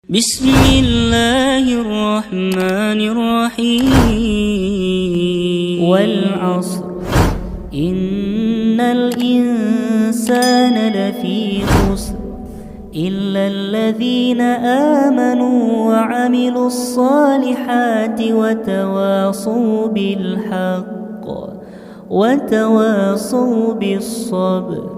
بسم الله الرحمن الرحيم والعصر إن الإنسان لفي خسر إلا الذين آمنوا وعملوا الصالحات وتواصوا بالحق وتواصوا بالصبر.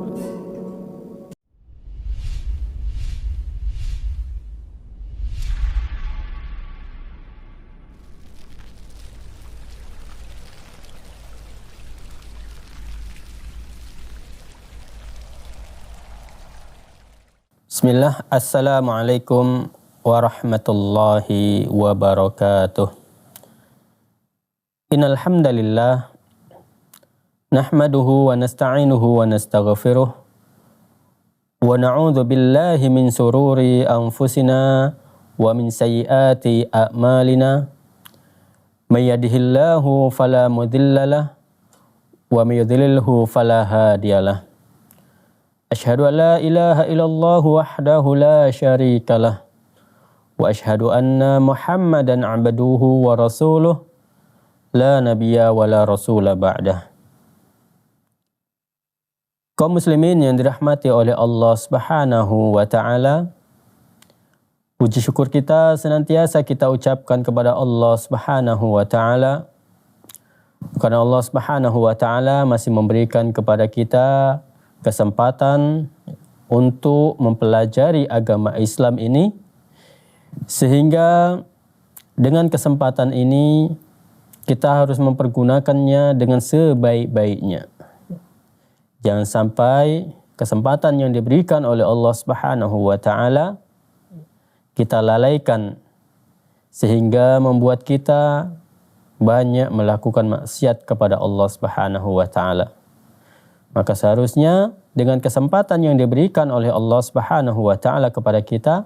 Bismillah, Assalamualaikum warahmatullahi wabarakatuh. Innal hamdalillah nahmaduhu wa nasta'inuhu wa nastaghfiruh wa na'udzu billahi min sururi anfusina wa min sayyiati a'malina. May yahdihillahu fala mudhillalah wa may yudlilhu fala hadiyalah. Asyhadu an la ilaha illallah wahdahu la syarikalah wa asyhadu anna Muhammadan abduhu wa rasuluh la nabiyya wa la rasula ba'dah. Kaum muslimin yang dirahmati oleh Allah Subhanahu wa taala, puji syukur kita senantiasa kita ucapkan kepada Allah Subhanahu wa taala karena Allah Subhanahu wa taala masih memberikan kepada kita kesempatan untuk mempelajari agama Islam ini, sehingga dengan kesempatan ini kita harus mempergunakannya dengan sebaik-baiknya. Jangan sampai kesempatan yang diberikan oleh Allah Subhanahu wa taala kita lalaikan sehingga membuat kita banyak melakukan maksiat kepada Allah Subhanahu wa taala. Maka seharusnya dengan kesempatan yang diberikan oleh Allah Subhanahu wa taala kepada kita,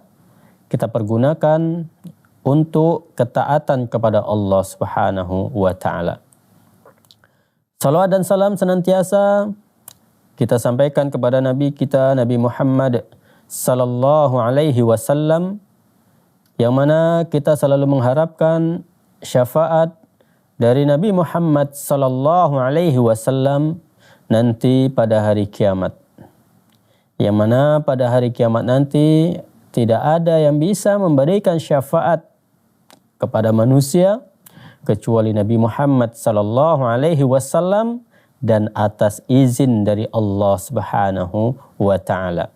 kita pergunakan untuk ketaatan kepada Allah Subhanahu wa taala. Salawat dan salam senantiasa kita sampaikan kepada Nabi kita, Nabi Muhammad sallallahu alaihi wasallam, yang mana kita selalu mengharapkan syafaat dari Nabi Muhammad sallallahu alaihi wasallam nanti pada hari kiamat, yang mana pada hari kiamat nanti tidak ada yang bisa memberikan syafaat kepada manusia kecuali Nabi Muhammad sallallahu alaihi wasallam dan atas izin dari Allah Subhanahu wa taala.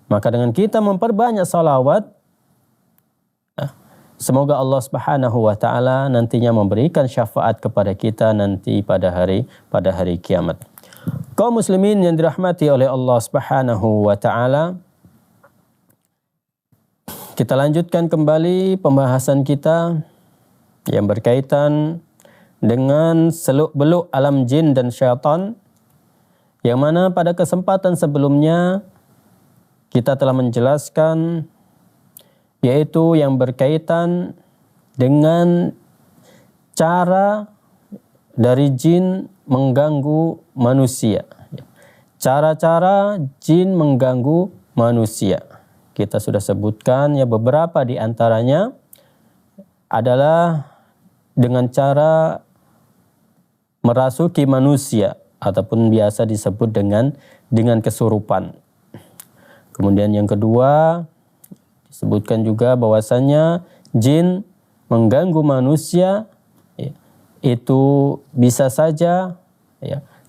Maka dengan kita memperbanyak salawat, semoga Allah Subhanahu wa taala nantinya memberikan syafaat kepada kita nanti pada hari kiamat. Kaum muslimin yang dirahmati oleh Allah Subhanahu wa taala, kita lanjutkan kembali pembahasan kita yang berkaitan dengan seluk-beluk alam jin dan syaitan, yang mana pada kesempatan sebelumnya kita telah menjelaskan, yaitu yang berkaitan dengan cara dari jin mengganggu manusia. Cara-cara jin mengganggu manusia. Kita sudah sebutkan ya beberapa di antaranya adalah dengan cara merasuki manusia ataupun biasa disebut dengan kesurupan. Kemudian yang kedua disebutkan juga bahwasanya jin mengganggu manusia itu bisa saja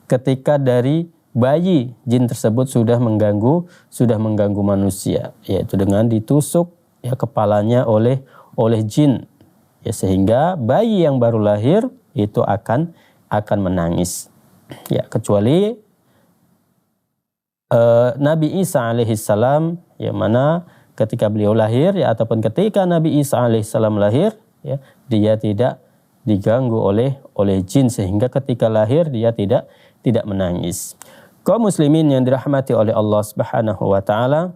ketika dari bayi jin tersebut sudah mengganggu manusia, yaitu dengan ditusuk kepalanya oleh jin, sehingga bayi yang baru lahir itu akan menangis, kecuali Nabi Isa alaihissalam, yang mana ketika beliau lahir ataupun ketika Nabi Isa alaihissalam lahir, dia tidak diganggu oleh jin, sehingga ketika lahir dia tidak menangis. Kaum muslimin yang dirahmati oleh Allah Subhanahu wa taala,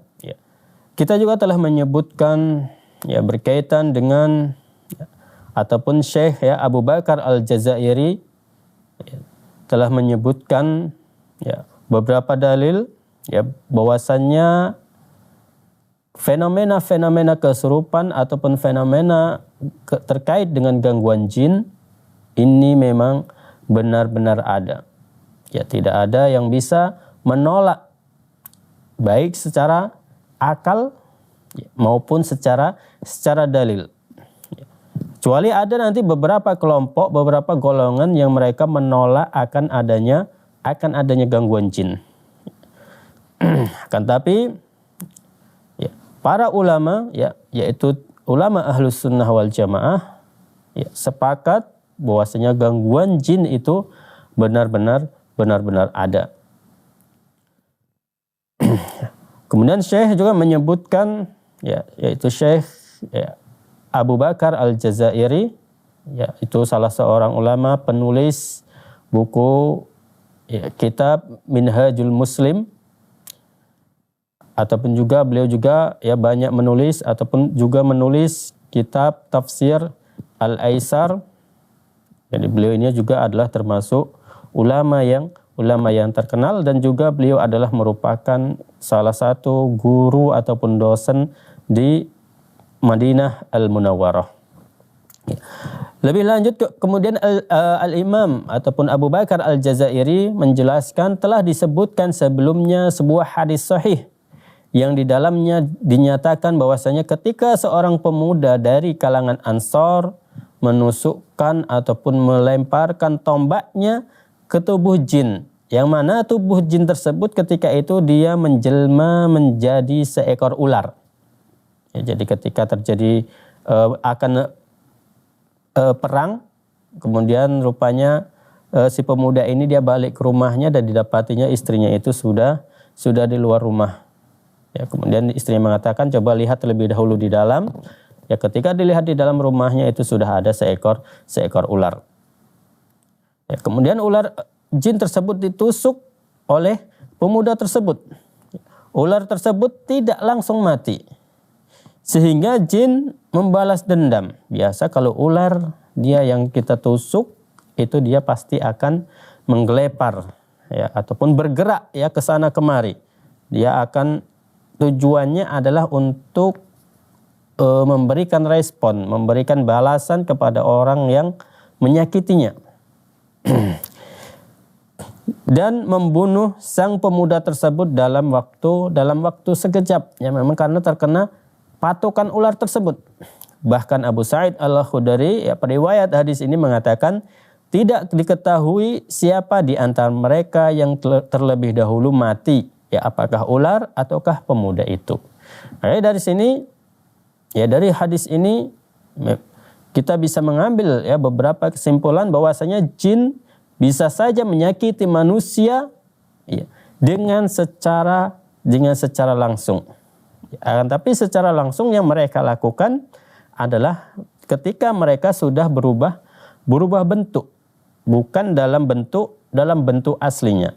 kita juga telah menyebutkan berkaitan dengan ataupun Syekh Abu Bakar Al-Jazairi telah menyebutkan beberapa dalil bahwasannya fenomena-fenomena kesurupan ataupun fenomena terkait dengan gangguan jin ini memang benar-benar ada. Ya, tidak ada yang bisa menolak baik secara akal maupun secara dalil. Kecuali ada nanti beberapa kelompok, beberapa golongan yang mereka menolak akan adanya gangguan jin. Akan tapi ya, para ulama yaitu ulama Ahlus Sunnah wal Jamaah sepakat bahwasanya gangguan jin itu benar-benar ada. Kemudian Syekh juga menyebutkan yaitu Syekh Abu Bakar Al-Jazairi, itu salah seorang ulama penulis buku kitab Minhajul Muslim, ataupun juga beliau juga banyak menulis ataupun juga menulis kitab tafsir Al-Aisar. Jadi beliau ini juga adalah termasuk ulama yang terkenal, dan juga beliau adalah merupakan salah satu guru ataupun dosen di Madinah Al-Munawwarah. Lebih lanjut kemudian Al-Imam ataupun Abu Bakar Al-Jazairi menjelaskan telah disebutkan sebelumnya sebuah hadis sahih yang di dalamnya dinyatakan bahwasanya ketika seorang pemuda dari kalangan Ansor menusukkan ataupun melemparkan tombaknya ke tubuh jin, yang mana tubuh jin tersebut ketika itu dia menjelma menjadi seekor ular. Jadi ketika terjadi akan perang, kemudian rupanya si pemuda ini dia balik ke rumahnya dan didapatinya istrinya itu sudah di luar rumah. Kemudian istrinya mengatakan, coba lihat terlebih dahulu di dalam. Ketika dilihat di dalam rumahnya itu sudah ada seekor ular. Kemudian ular jin tersebut ditusuk oleh pemuda tersebut. Ular tersebut tidak langsung mati, sehingga jin membalas dendam. Biasa kalau ular dia yang kita tusuk itu dia pasti akan menggelepar ataupun bergerak ke sana kemari. Dia akan tujuannya adalah untuk memberikan respon, memberikan balasan kepada orang yang menyakitinya. Dan membunuh sang pemuda tersebut dalam waktu sekejap. Memang karena terkena patukan ular tersebut. Bahkan Abu Sa'id Al-Khudri periwayat hadis ini mengatakan tidak diketahui siapa di antara mereka yang terlebih dahulu mati, apakah ular ataukah pemuda itu. Dari sini dari hadis ini kita bisa mengambil beberapa kesimpulan bahwasanya jin bisa saja menyakiti manusia dengan secara langsung. Tapi secara langsung yang mereka lakukan adalah ketika mereka sudah berubah bentuk, bukan dalam bentuk aslinya.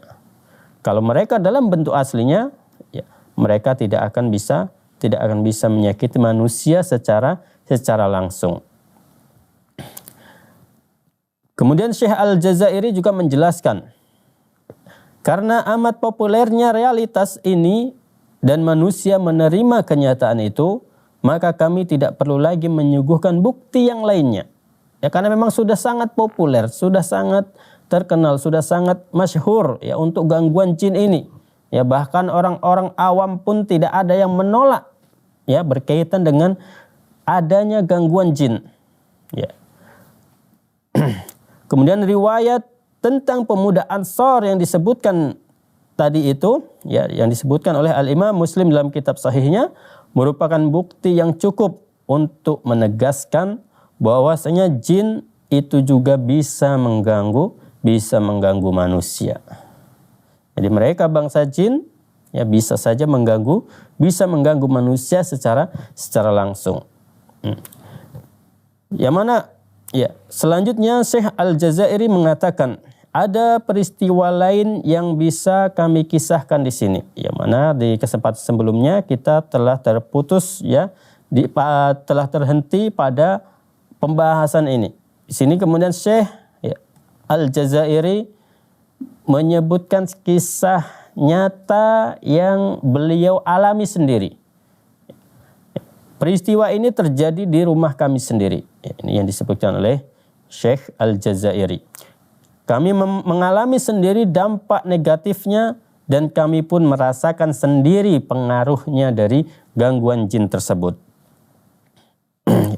Kalau mereka dalam bentuk aslinya, mereka tidak akan bisa menyakiti manusia secara langsung. Kemudian Syekh Al-Jazairi juga menjelaskan, karena amat populernya realitas ini dan manusia menerima kenyataan itu, maka kami tidak perlu lagi menyuguhkan bukti yang lainnya. Karena memang sudah sangat populer, sudah sangat terkenal, sudah sangat masyhur untuk gangguan jin ini. Bahkan orang-orang awam pun tidak ada yang menolak berkaitan dengan adanya gangguan jin. Kemudian riwayat tentang pemuda Ansor yang disebutkan tadi itu, yang disebutkan oleh Al-Imam Muslim dalam kitab sahihnya, merupakan bukti yang cukup untuk menegaskan bahwasanya jin itu juga bisa mengganggu manusia. Jadi mereka bangsa jin bisa saja mengganggu manusia secara langsung. Yang mana selanjutnya Syekh Al-Jazairi mengatakan ada peristiwa lain yang bisa kami kisahkan di sini. Yang mana di kesempatan sebelumnya kita telah terputus telah terhenti pada pembahasan ini. Di sini kemudian Syekh Al-Jazairi menyebutkan kisah nyata yang beliau alami sendiri. peristiwa ini terjadi di rumah kami sendiri. Ini yang disebutkan oleh Syekh Al-Jazairi. Kami mengalami sendiri dampak negatifnya dan kami pun merasakan sendiri pengaruhnya dari gangguan jin tersebut.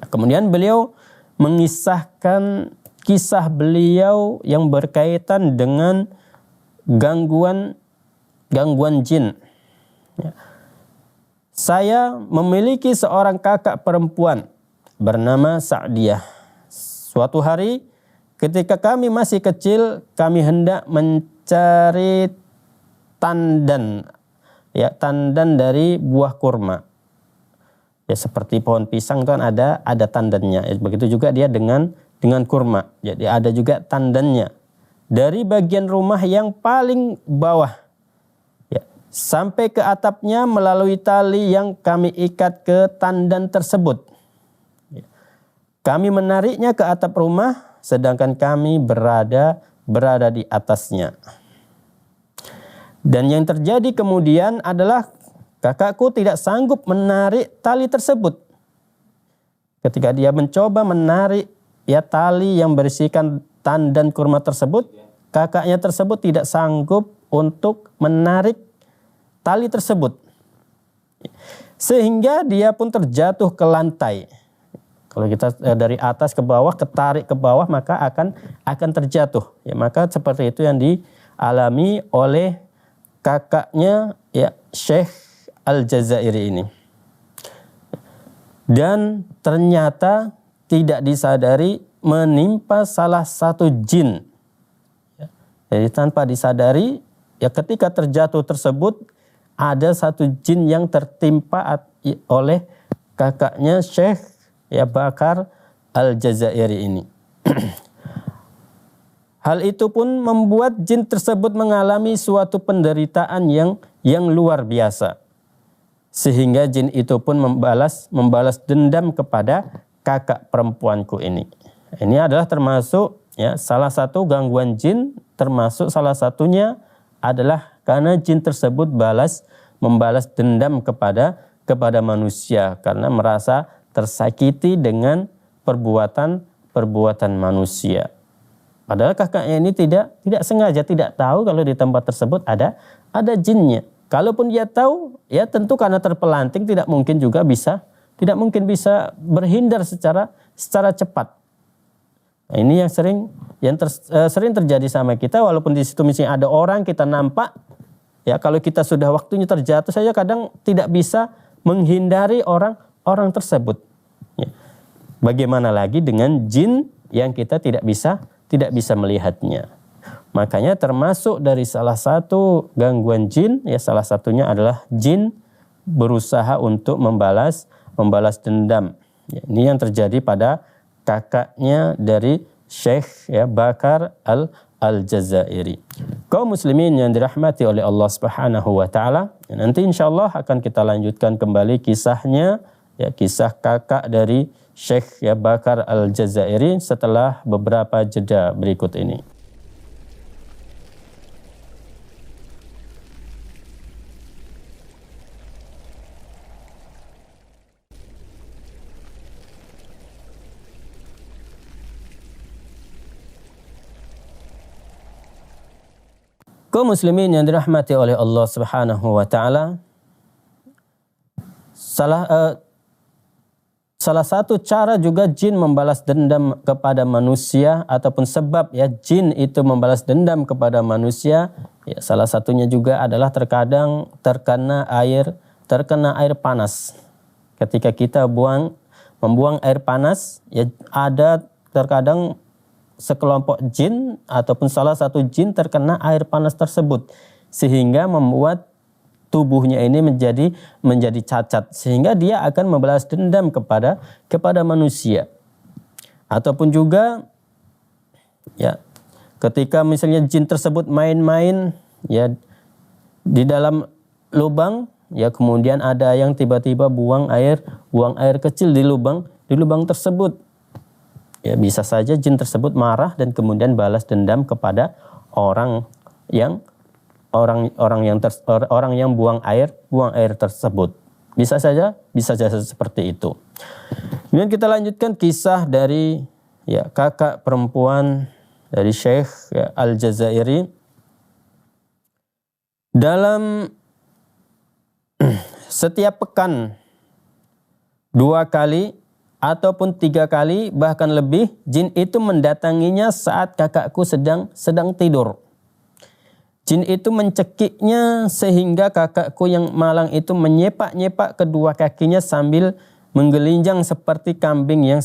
Kemudian beliau mengisahkan kisah beliau yang berkaitan dengan gangguan jin. Saya memiliki seorang kakak perempuan bernama Sa'diyah. Suatu hari ketika kami masih kecil, kami hendak mencari tandan dari buah kurma. Ya seperti pohon pisang kan ada tandannya. Begitu juga dia dengan kurma. Jadi ada juga tandannya. Dari bagian rumah yang paling bawah ya, sampai ke atapnya melalui tali yang kami ikat ke tandan tersebut. Ya. Kami menariknya ke atap rumah sedangkan kami berada di atasnya. Dan yang terjadi kemudian adalah kakakku tidak sanggup menarik tali tersebut. Ketika dia mencoba menarik tali yang berisikan tandan kurma tersebut, kakaknya tersebut tidak sanggup untuk menarik tali tersebut. Sehingga dia pun terjatuh ke lantai. Kalau kita dari atas ke bawah, ketarik ke bawah, maka akan terjatuh. Ya, maka seperti itu yang dialami oleh kakaknya Syekh Al-Jazairi ini. Dan ternyata tidak disadari menimpa salah satu jin. Jadi tanpa disadari, ketika terjatuh tersebut ada satu jin yang tertimpa oleh kakaknya Syekh Bakar Al-Jazairi ini. Hal itu pun membuat jin tersebut mengalami suatu penderitaan yang luar biasa. Sehingga jin itu pun membalas dendam kepada kakak perempuanku ini. Ini adalah termasuk salah satu gangguan jin, termasuk salah satunya adalah karena jin tersebut membalas dendam kepada manusia karena merasa tersakiti dengan perbuatan manusia. Padahal kakaknya ini tidak sengaja, tidak tahu kalau di tempat tersebut ada jinnya. Kalaupun dia tahu, ya tentu karena terpelanting tidak mungkin bisa berhindar secara cepat. Nah, ini yang sering terjadi sama kita, walaupun di situ misalnya ada orang kita nampak, ya kalau kita sudah waktunya terjatuh saja kadang tidak bisa menghindari orang tersebut. Ya. Bagaimana lagi dengan jin yang kita tidak bisa melihatnya. Makanya termasuk dari salah satu gangguan jin, ya salah satunya adalah jin berusaha untuk membalas dendam. Ya, ini yang terjadi pada kakaknya dari Syekh Bakar Al-Jazairi. Kaum muslimin yang dirahmati oleh Allah Subhanahu wa taala, nanti insyaallah akan kita lanjutkan kembali kisahnya, kisah kakak dari Syekh Bakar Al-Jazairi setelah beberapa jeda berikut ini. Kaum muslimin yang dirahmati oleh Allah Subhanahu wa taala, salah satu cara juga jin membalas dendam kepada manusia ataupun sebab jin itu membalas dendam kepada manusia, salah satunya juga adalah terkadang terkena air panas. Ketika kita membuang air panas, ada terkadang sekelompok jin ataupun salah satu jin terkena air panas tersebut sehingga membuat tubuhnya ini menjadi cacat sehingga dia akan membalas dendam kepada manusia. Ataupun juga ketika misalnya jin tersebut main-main di dalam lubang, kemudian ada yang tiba-tiba buang air kecil di lubang tersebut. Bisa saja jin tersebut marah dan kemudian balas dendam kepada orang yang buang air tersebut. Bisa saja seperti itu. Kemudian kita lanjutkan kisah dari kakak perempuan dari Syekh Al-Jazairi. Dalam setiap pekan 2 kali ataupun 3 kali bahkan lebih, jin itu mendatanginya saat kakakku sedang tidur. Jin itu mencekiknya sehingga kakakku yang malang itu menyepak-nyepak kedua kakinya sambil menggelinjang seperti kambing yang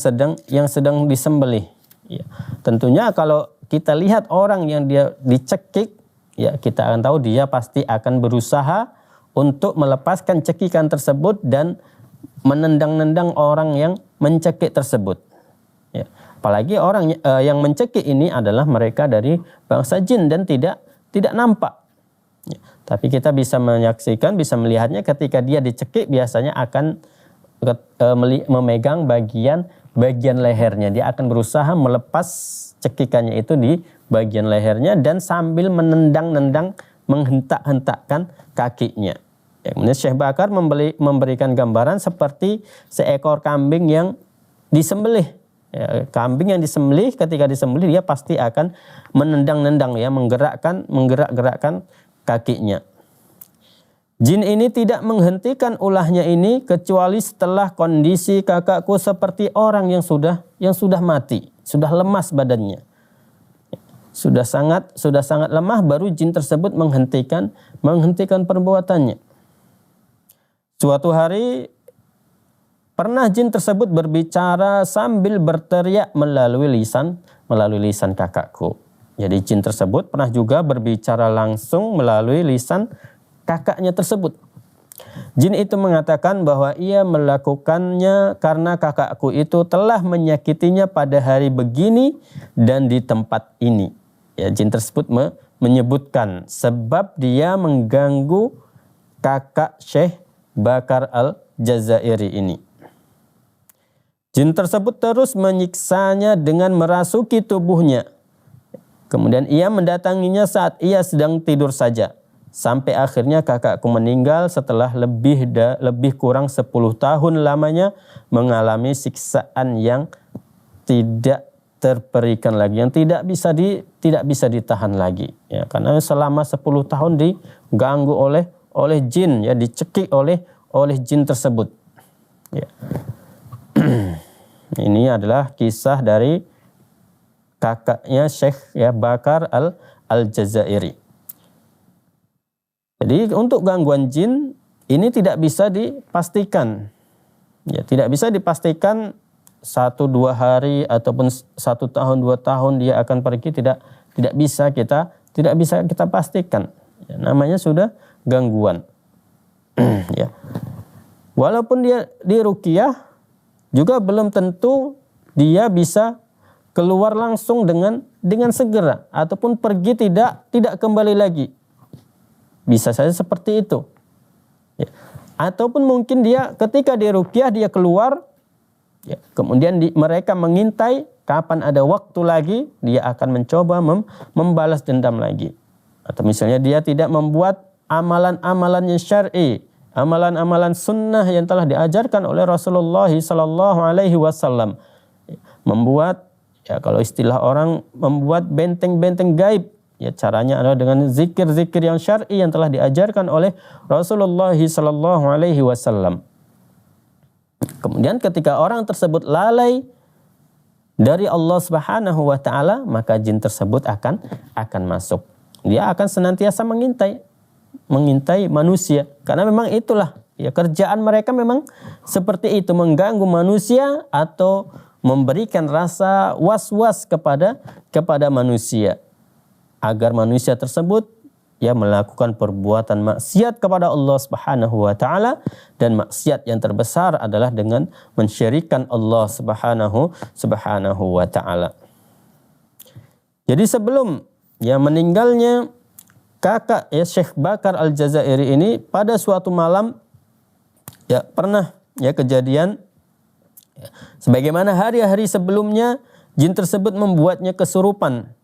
sedang disembelih. Ya. Tentunya kalau kita lihat orang yang dia dicekik, ya kita akan tahu dia pasti akan berusaha untuk melepaskan cekikan tersebut dan menendang-nendang orang yang mencekik tersebut. Ya. Apalagi orang yang mencekik ini adalah mereka dari bangsa jin dan tidak nampak. Ya. Tapi kita bisa menyaksikan, bisa melihatnya ketika dia dicekik biasanya akan memegang bagian lehernya. Dia akan berusaha melepas cekikannya itu di bagian lehernya dan sambil menendang-nendang, menghentak-hentakkan kakinya. Ya, kemudian Syekh Bakar memberikan gambaran seperti seekor kambing yang disembelih. Ya, kambing yang disembelih, ketika disembelih dia pasti akan menendang-nendang, ya, menggerak-gerakkan kakinya. Jin ini tidak menghentikan ulahnya ini kecuali setelah kondisi kakakku seperti orang yang sudah mati, sudah lemas badannya. Sudah sangat lemah, baru jin tersebut menghentikan perbuatannya. Suatu hari pernah jin tersebut berbicara sambil berteriak melalui lisan kakakku. Jadi jin tersebut pernah juga berbicara langsung melalui lisan kakaknya tersebut. Jin itu mengatakan bahwa ia melakukannya karena kakakku itu telah menyakitinya pada hari begini dan di tempat ini. Ya, jin tersebut menyebutkan sebab dia mengganggu kakak Syekh Bakar Al-Jazairi ini. Jin tersebut terus menyiksanya dengan merasuki tubuhnya. Kemudian ia mendatanginya saat ia sedang tidur saja. Sampai akhirnya kakakku meninggal setelah lebih kurang 10 tahun lamanya mengalami siksaan yang tidak terperikan lagi, yang tidak bisa ditahan lagi. Ya, karena selama 10 tahun diganggu oleh jin, ya, dicekik oleh jin tersebut. Ya. Ini adalah kisah dari kakaknya Syekh Bakar Al-Jazairi. Jadi untuk gangguan jin ini tidak bisa dipastikan. Ya, tidak bisa dipastikan 1-2 hari ataupun 1 tahun 2 tahun dia akan pergi, tidak bisa kita pastikan. Ya, namanya sudah gangguan. Ya. Walaupun dia diruqyah juga belum tentu dia bisa keluar langsung dengan segera ataupun pergi tidak kembali lagi. Bisa saja seperti itu. Ya. Ataupun mungkin dia ketika diruqyah dia keluar, ya, kemudian mereka mengintai kapan ada waktu lagi dia akan mencoba membalas dendam lagi. Atau misalnya dia tidak membuat amalan-amalan yang syar'i, amalan-amalan sunnah yang telah diajarkan oleh Rasulullah SAW. Membuat, ya kalau istilah orang, membuat benteng-benteng gaib. Ya, caranya adalah dengan zikir-zikir yang syar'i yang telah diajarkan oleh Rasulullah SAW. Kemudian ketika orang tersebut lalai dari Allah Subhanahu wa taala, maka jin tersebut akan masuk. Dia akan senantiasa mengintai manusia, karena memang itulah, ya, kerjaan mereka memang seperti itu, mengganggu manusia atau memberikan rasa was-was kepada manusia agar manusia tersebut, ya, melakukan perbuatan maksiat kepada Allah Subhanahu wa taala, dan maksiat yang terbesar adalah dengan mensyirikkan Allah Subhanahu wa taala. Jadi sebelum, ya, meninggalnya kakak, ya, Syekh Bakar Al-Jazairi ini, pada suatu malam, ya, pernah, ya, kejadian, ya, sebagaimana hari-hari sebelumnya jin tersebut membuatnya kesurupan.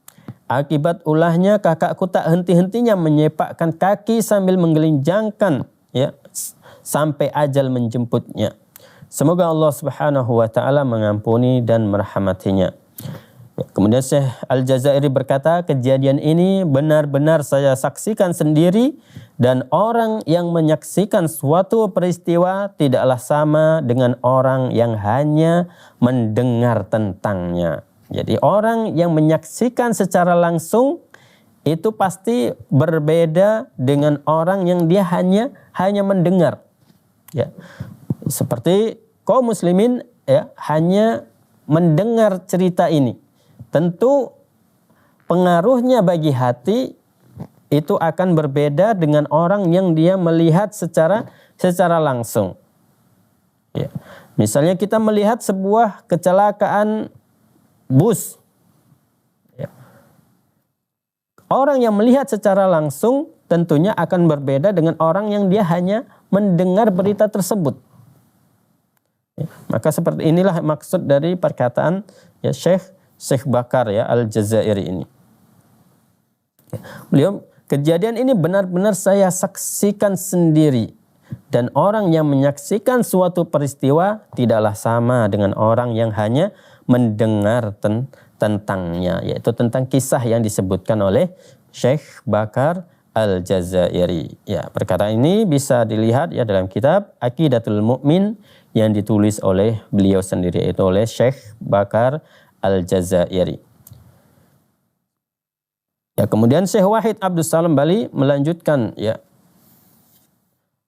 Akibat ulahnya kakakku tak henti-hentinya menyepakkan kaki sambil menggelinjangkan, ya, sampai ajal menjemputnya. Semoga Allah Subhanahu wa taala mengampuni dan merahmatinya. Kemudian Syekh Al-Jazairi berkata, kejadian ini benar-benar saya saksikan sendiri dan orang yang menyaksikan suatu peristiwa tidaklah sama dengan orang yang hanya mendengar tentangnya. Jadi orang yang menyaksikan secara langsung itu pasti berbeda dengan orang yang dia hanya mendengar. Ya. Seperti kaum muslimin ya, hanya mendengar cerita ini. Tentu pengaruhnya bagi hati itu akan berbeda dengan orang yang dia melihat secara langsung. Ya. Misalnya kita melihat sebuah kecelakaan bus. Ya. Orang yang melihat secara langsung tentunya akan berbeda dengan orang yang dia hanya mendengar berita tersebut. Ya. Maka seperti inilah maksud dari perkataan ya Syekh Bakar ya Al-Jazairi ini. Beliau, kejadian ini benar-benar saya saksikan sendiri dan orang yang menyaksikan suatu peristiwa tidaklah sama dengan orang yang hanya mendengar tentangnya, yaitu tentang kisah yang disebutkan oleh Syekh Bakar Al-Jazairi. Ya, perkataan ini bisa dilihat ya dalam kitab Aqidatul Mu'min yang ditulis oleh beliau sendiri, yaitu oleh Syekh Bakar Al-Jazairi. Ya, kemudian Syekh Wahid Abdus Salam Bali melanjutkan ya.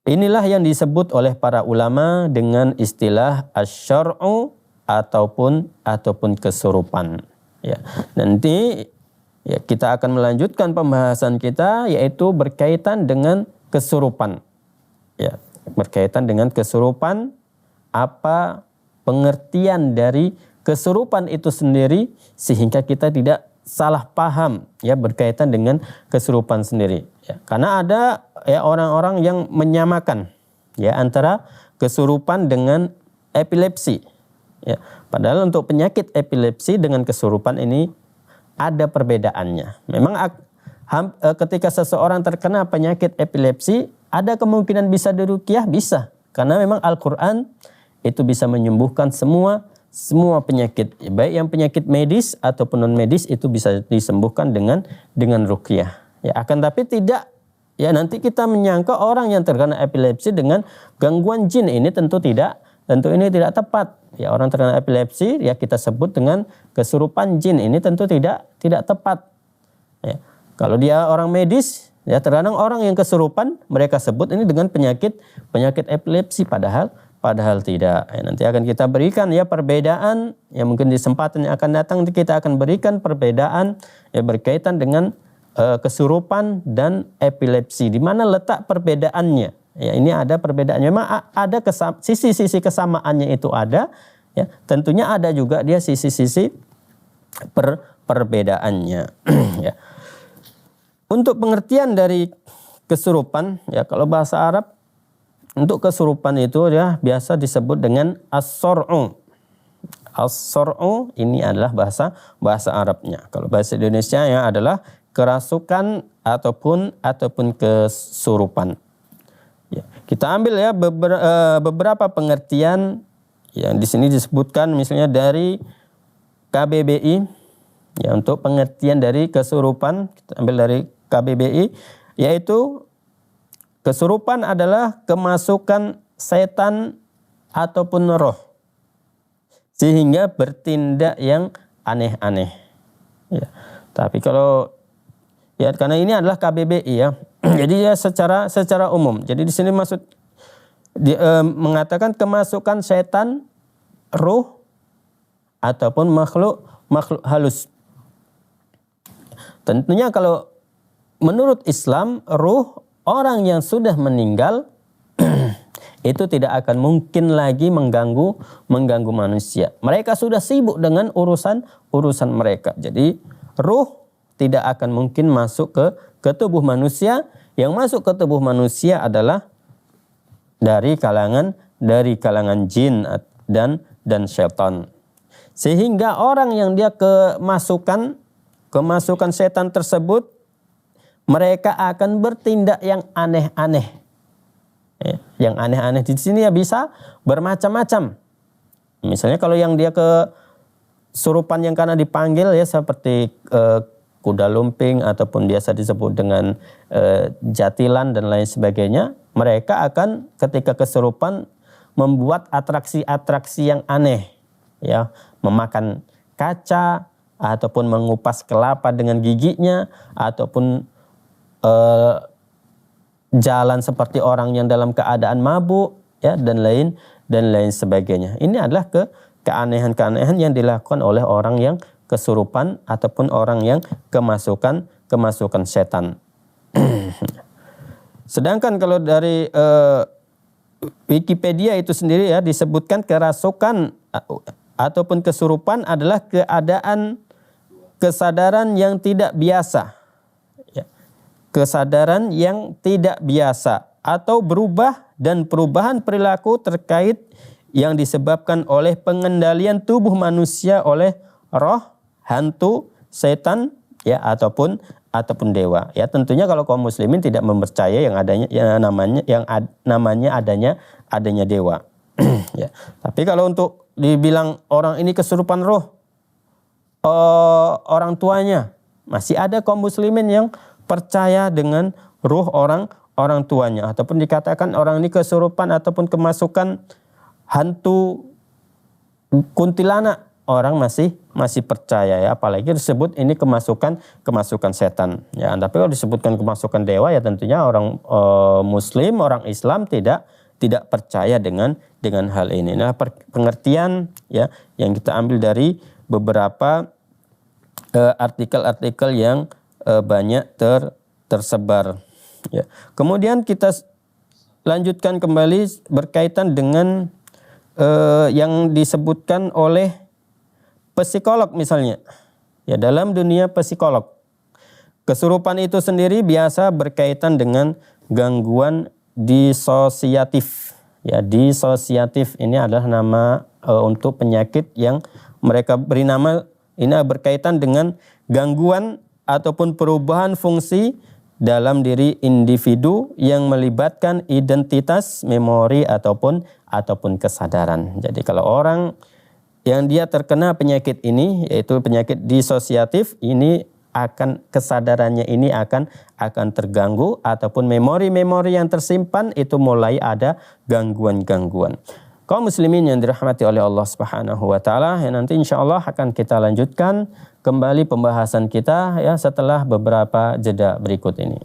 Inilah yang disebut oleh para ulama dengan istilah asy-syar'u ataupun kesurupan. Ya. Nanti ya, kita akan melanjutkan pembahasan kita yaitu berkaitan dengan kesurupan. Ya, berkaitan dengan kesurupan, apa pengertian dari kesurupan itu sendiri sehingga kita tidak salah paham ya berkaitan dengan kesurupan sendiri. Ya, karena ada ya orang-orang yang menyamakan ya antara kesurupan dengan epilepsi. Ya, padahal untuk penyakit epilepsi dengan kesurupan ini ada perbedaannya. Memang ketika seseorang terkena penyakit epilepsi ada kemungkinan bisa diruqyah, bisa. Karena memang Al-Quran itu bisa menyembuhkan semua penyakit, baik yang penyakit medis ataupun non medis itu bisa disembuhkan dengan ruqyah. Ya, akan tapi tidak ya nanti kita menyangka orang yang terkena epilepsi dengan gangguan jin ini tentu ini tidak tepat. Ya, orang terkena epilepsi ya kita sebut dengan kesurupan jin ini tentu tidak tepat. Ya, kalau dia orang medis ya terkadang orang yang kesurupan mereka sebut ini dengan penyakit epilepsi padahal tidak. Ya, nanti akan kita berikan ya perbedaan ya mungkin di kesempatan yang akan datang kita akan berikan perbedaan ya berkaitan dengan kesurupan dan epilepsi. Di mana letak perbedaannya? Ya, ini ada perbedaannya. Memang ada sisi-sisi kesamaannya itu ada. Ya, tentunya ada juga dia sisi-sisi perbedaannya. Ya. Untuk pengertian dari kesurupan, ya kalau bahasa Arab untuk kesurupan itu ya biasa disebut dengan as-sor'u. As-sor'u ini adalah bahasa Arabnya. Kalau bahasa Indonesia ya adalah kerasukan ataupun kesurupan. Ya, kita ambil ya beberapa pengertian yang di sini disebutkan misalnya dari KBBI ya untuk pengertian dari kesurupan kita ambil dari KBBI yaitu kesurupan adalah kemasukan setan ataupun roh sehingga bertindak yang aneh-aneh. Ya, tapi kalau ya karena ini adalah KBBI ya. Jadi ya secara umum. Jadi di sini mengatakan kemasukan setan, ruh ataupun makhluk halus. Tentunya kalau menurut Islam ruh orang yang sudah meninggal itu tidak akan mungkin lagi mengganggu manusia. Mereka sudah sibuk dengan urusan mereka. Jadi ruh tidak akan mungkin masuk ke tubuh manusia. Yang masuk ke tubuh manusia adalah dari kalangan jin dan syaitan. Sehingga orang yang dia kemasukan setan tersebut mereka akan bertindak yang aneh-aneh. Ya, yang aneh-aneh di sini ya bisa bermacam-macam. Misalnya kalau yang dia kesurupan yang karena dipanggil ya seperti kuda lumping ataupun biasa disebut dengan jatilan dan lain sebagainya, mereka akan ketika kesurupan membuat atraksi-atraksi yang aneh, ya, memakan kaca ataupun mengupas kelapa dengan giginya ataupun jalan seperti orang yang dalam keadaan mabuk, ya, dan lain sebagainya. Ini adalah keanehan-keanehan yang dilakukan oleh orang yang kesurupan ataupun orang yang kemasukan setan. Sedangkan kalau dari Wikipedia itu sendiri ya disebutkan kerasukan ataupun kesurupan adalah keadaan kesadaran yang tidak biasa. Kesadaran yang tidak biasa atau berubah dan perubahan perilaku terkait yang disebabkan oleh pengendalian tubuh manusia oleh roh, hantu, setan, ya, ataupun dewa. Ya, tentunya kalau kaum muslimin tidak mempercaya yang namanya adanya dewa. Ya. Tapi kalau untuk dibilang orang ini kesurupan roh orang tuanya, masih ada kaum muslimin yang percaya dengan ruh orang tuanya, ataupun dikatakan orang ini kesurupan ataupun kemasukan hantu kuntilanak, orang masih percaya, ya, apalagi disebut ini kemasukan setan, ya. Tapi kalau disebutkan kemasukan dewa, ya tentunya orang muslim, orang Islam tidak percaya dengan hal ini. Nah, pengertian, ya, yang kita ambil dari beberapa artikel-artikel yang banyak tersebar, ya. Kemudian kita lanjutkan kembali berkaitan dengan yang disebutkan oleh psikolog misalnya. Ya, dalam dunia psikolog, kesurupan itu sendiri biasa berkaitan dengan gangguan disosiatif. Ya, disosiatif ini adalah nama untuk penyakit yang mereka beri nama, ini berkaitan dengan gangguan ataupun perubahan fungsi dalam diri individu yang melibatkan identitas, memori ataupun kesadaran. Jadi kalau orang yang dia terkena penyakit ini, yaitu penyakit disosiatif, ini akan kesadarannya ini akan terganggu ataupun memori-memori yang tersimpan itu mulai ada gangguan-gangguan. Kaum muslimin yang dirahmati oleh Allah Subhanahu wa taala, yang nanti insyaallah akan kita lanjutkan kembali pembahasan kita, ya, setelah beberapa jeda berikut ini.